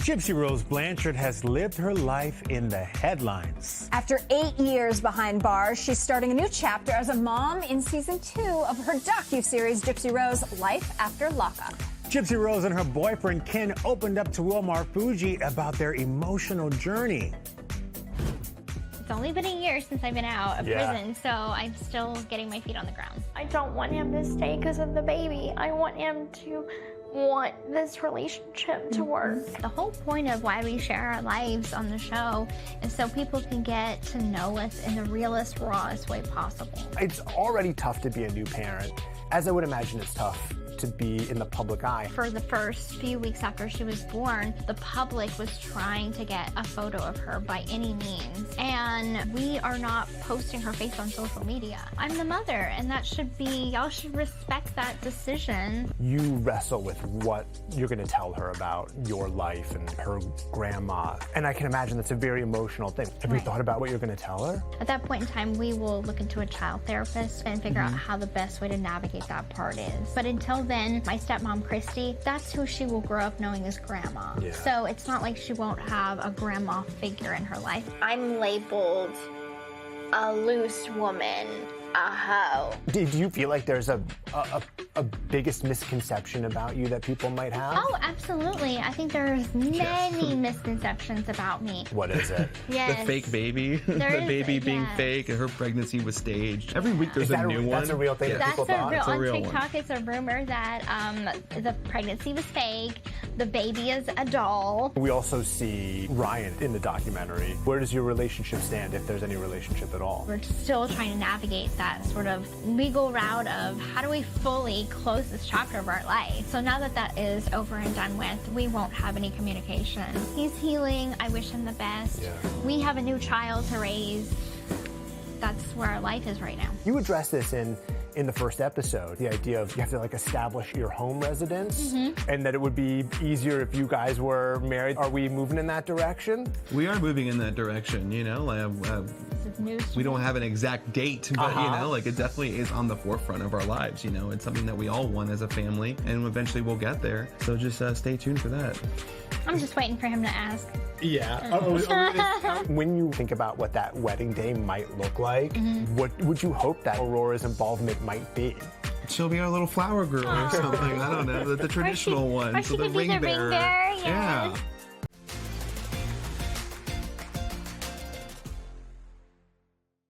Gypsy Rose Blanchard has lived her life in the headlines. After 8 years behind bars, she's starting a new chapter as a mom in season 2 of her docuseries Gypsy Rose, Life After Lockup. Gypsy Rose and her boyfriend Ken opened up to Wilmar Fuji about their emotional journey. It's only been a year since I've been out of prison, so I'm still getting my feet on the ground. I don't want him to stay because of the baby. I want him to want this relationship to work. The whole point of why we share our lives on the show is so people can get to know us in the realest, rawest way possible. It's already tough to be a new parent, as I would imagine it's tough to be in the public eye. For the first few weeks after she was born, the public was trying to get a photo of her by any means, and we are not posting her face on social media. I'm the mother, and that should be, y'all should respect that decision. You wrestle with what you're going to tell her about your life and her grandma, and I can imagine that's a very emotional thing. Have you thought about what you're going to tell her? At that point in time, we will look into a child therapist and figure out how the best way to navigate that part is. But until then, my stepmom, Christy, that's who she will grow up knowing as grandma. Yeah. So it's not like she won't have a grandma figure in her life. I'm labeled a loose woman, a hoe. Did you feel like there's a biggest misconception about you that people might have? Oh, absolutely. I think there's many misconceptions about me. What is it? Yes. The fake baby, the baby being fake, and her pregnancy was staged. Every week there's a new one. That's a real thing that people thought? That's a real on TikTok, one. it's a rumor that the pregnancy was fake, the baby is a doll. We also see Ryan in the documentary. Where does your relationship stand, if there's any relationship at all? We're still trying to navigate that sort of legal route of how do we fully close this chapter of our life. So now that that is over and done with, we won't have any communication. He's healing. I wish him the best. Yeah. We have a new child to raise. That's where our life is right now. You address this in the first episode, the idea of you have to like establish your home residence and that it would be easier if you guys were married. Are we moving in that direction? We are moving in that direction, you know. We don't have an exact date, but you know, like it definitely is on the forefront of our lives. You know, it's something that we all want as a family, and eventually we'll get there. So just stay tuned for that. I'm just waiting for him to ask. Yeah. When you think about what that wedding day might look like, what would you hope that Aurora's involvement might be? She'll be our little flower girl or something. I don't know, the traditional one. Or So she the could be ring the bearer. ring bearer, Yeah.